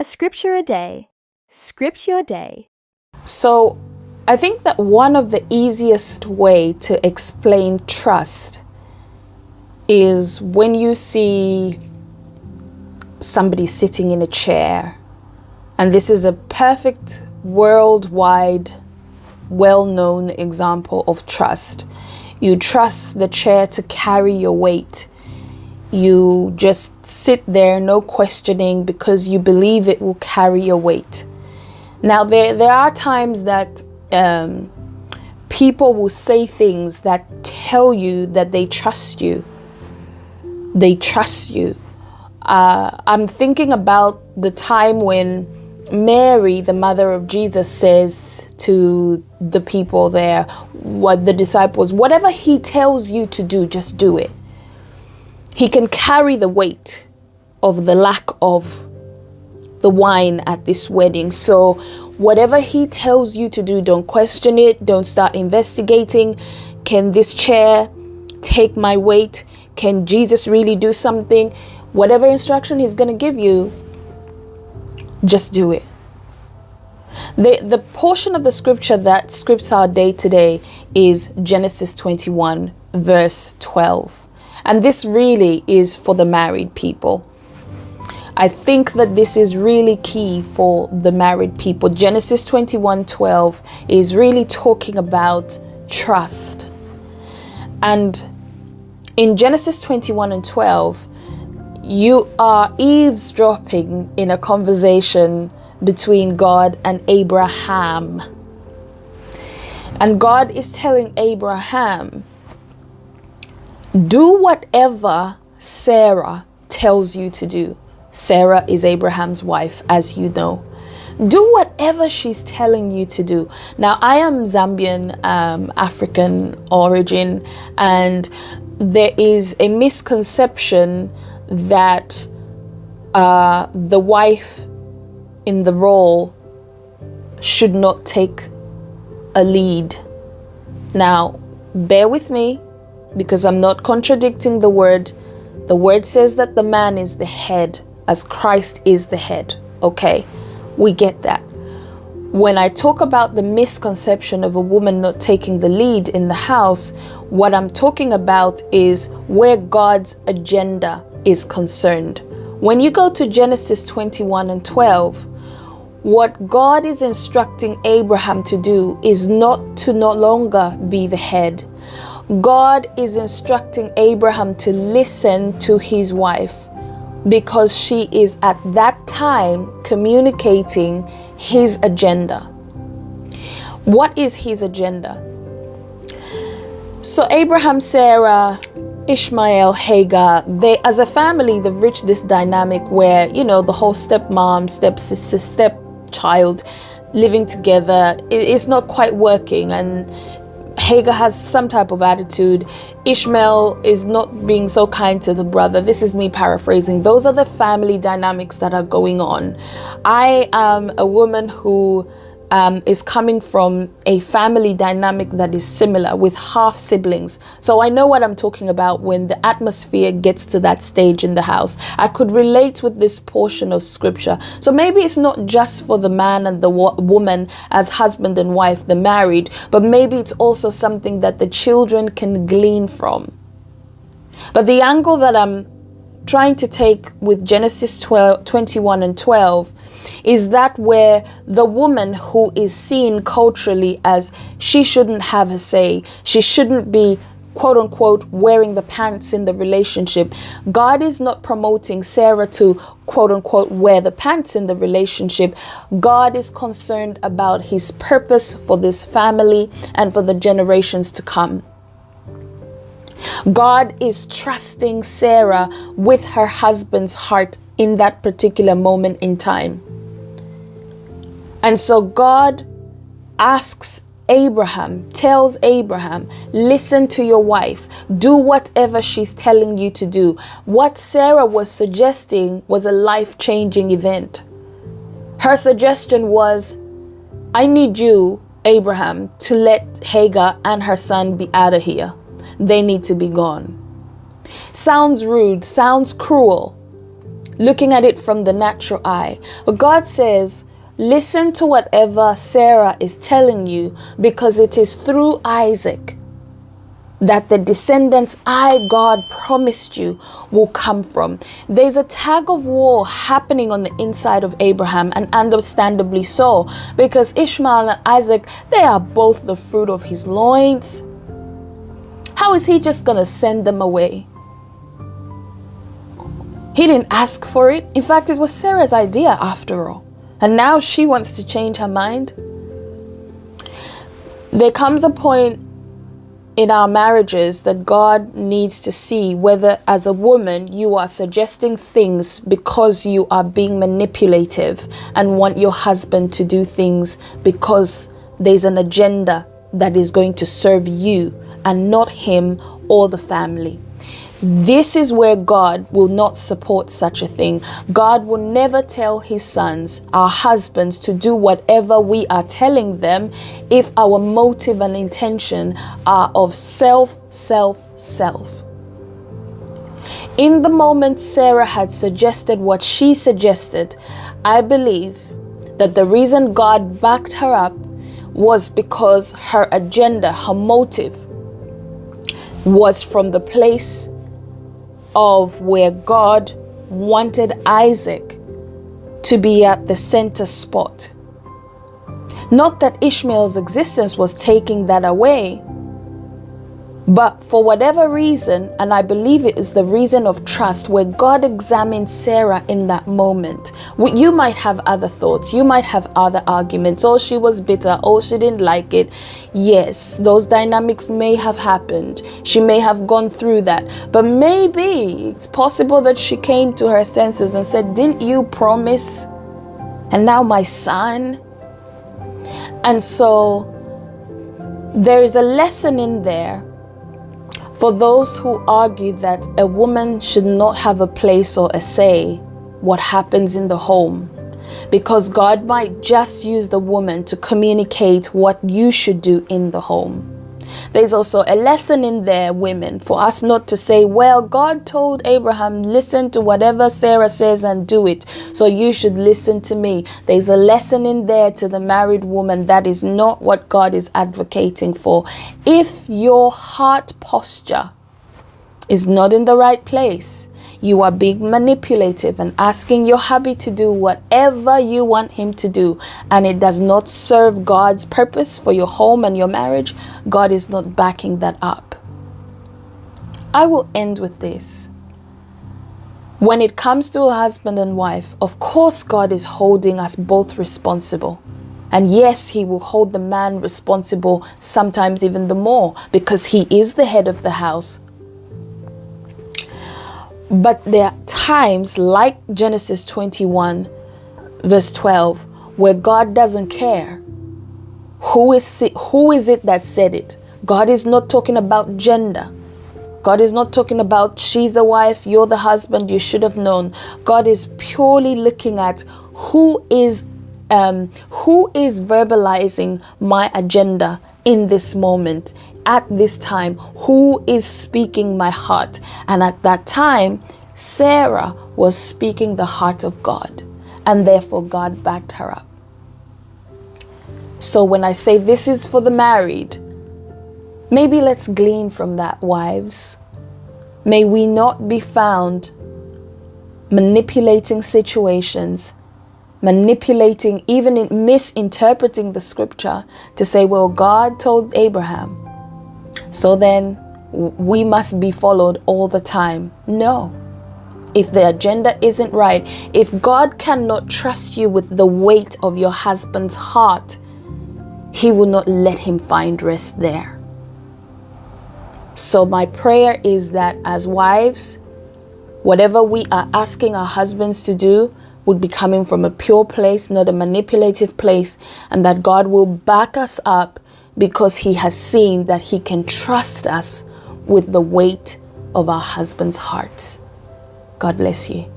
A scripture a day. Script your day. So I think that one of the easiest way to explain trust is when you see somebody sitting in a chair, and this is a perfect worldwide well-known example of trust. You trust the chair to carry your weight. You just sit there, no questioning, because you believe it will carry your weight. Now, there are times that people will say things that tell you that they trust you. They trust you. I'm thinking about the time when Mary, the mother of Jesus, says to the people there, what the disciples, whatever he tells you to do, just do it. He can carry the weight of the lack of the wine at this wedding. So whatever he tells you to do, don't question it. Don't start investigating. Can this chair take my weight? Can Jesus really do something? Whatever instruction he's going to give you, just do it. The portion of the scripture that scripts our day today is Genesis 21 verse 12. And this really is for the married people. I think that this is really key for the married people. Genesis 21:12 is really talking about trust. And in Genesis 21:12, you are eavesdropping in a conversation between God and Abraham. And God is telling Abraham, do whatever Sarah tells you to do. Sarah is Abraham's wife, as you know. Do whatever she's telling you to do. Now, I am Zambian, African origin, and there is a misconception that the wife in the role should not take a lead. Now, bear with me, because I'm not contradicting the word. The word says that the man is the head, as Christ is the head. Okay, we get that. When I talk about the misconception of a woman not taking the lead in the house, what I'm talking about is where God's agenda is concerned. When you go to Genesis 21:12, what God is instructing Abraham to do is not to no longer be the head. God is instructing Abraham to listen to his wife, because she is at that time communicating his agenda. What is his agenda? So Abraham, Sarah, Ishmael, Hagar, they as a family, they've reached this dynamic where, you know, the whole stepmom, stepsister, stepchild living together is not quite working, and Hagar has some type of attitude. Ishmael is not being so kind to the brother. This is me paraphrasing. Those are the family dynamics that are going on. I am a woman who is coming from a family dynamic that is similar, with half siblings. So I know what I'm talking about when the atmosphere gets to that stage in the house. I could relate with this portion of scripture. So maybe it's not just for the man and the woman as husband and wife, the married, but maybe it's also something that the children can glean from. But the angle that I'm trying to take with Genesis 21:12 is that where the woman who is seen culturally as she shouldn't have a say, she shouldn't be quote unquote wearing the pants in the relationship. God is not promoting Sarah to quote unquote wear the pants in the relationship. God is concerned about his purpose for this family and for the generations to come. God is trusting Sarah with her husband's heart in that particular moment in time. And so God asks Abraham, tells Abraham, listen to your wife, do whatever she's telling you to do. What Sarah was suggesting was a life-changing event. Her suggestion was, I need you, Abraham, to let Hagar and her son be out of here. They need to be gone. Sounds rude, sounds cruel. looking at it from the natural eye. But God says, listen to whatever Sarah is telling you, because it is through Isaac that the descendants God promised you will come from. There's a tug of war happening on the inside of Abraham, and understandably so, because Ishmael and Isaac, they are both the fruit of his loins. How is he just gonna send them away? He didn't ask for it. In fact, it was Sarah's idea after all. And now she wants to change her mind. There comes a point in our marriages that God needs to see whether, as a woman, you are suggesting things because you are being manipulative and want your husband to do things because there's an agenda that is going to serve you and not him or the family. This is where God will not support such a thing. God will never tell his sons, our husbands, to do whatever we are telling them if our motive and intention are of self. In the moment Sarah had suggested what she suggested, I believe that the reason God backed her up was because her agenda, her motive, was from the place of where God wanted Isaac to be at the center spot. Not that Ishmael's existence was taking that away, but for whatever reason, and I believe it is the reason of trust, where God examined Sarah in that moment. You might have other thoughts, you might have other arguments. Oh, she was bitter, oh, she didn't like it. Yes, those dynamics may have happened. She may have gone through that. But maybe it's possible that she came to her senses and said, didn't you promise? And now my son? And so there is a lesson in there for those who argue that a woman should not have a place or a say what happens in the home, because God might just use the woman to communicate what you should do in the home. There's also a lesson in there, women, for us not to say, well, God told Abraham, listen to whatever Sarah says and do it, so you should listen to me. There's a lesson in there to the married woman. That is not what God is advocating for. If your heart posture is not in the right place, you are being manipulative and asking your hubby to do whatever you want him to do, and it does not serve God's purpose for your home and your marriage, God is not backing that up. I will end with this. When it comes to a husband and wife, of course God is holding us both responsible. And yes, he will hold the man responsible, sometimes even the more, because he is the head of the house. But there are times like Genesis 21 verse 12 where God doesn't care who is it that said it. God is not talking about gender. God is not talking about she's the wife, you're the husband, you should have known. God is purely looking at who is verbalizing my agenda in this moment, at this time, who is speaking my heart. And at that time, Sarah was speaking the heart of God, and therefore God backed her up. So when I say this is for the married, maybe let's glean from that, wives. May we not be found manipulating situations, manipulating, even in misinterpreting the scripture to say, well, God told Abraham, so then we must be followed all the time. No. If the agenda isn't right, if God cannot trust you with the weight of your husband's heart, he will not let him find rest there. So my prayer is that as wives, whatever we are asking our husbands to do would be coming from a pure place, not a manipulative place, and that God will back us up because he has seen that he can trust us with the weight of our husbands' hearts. God bless you.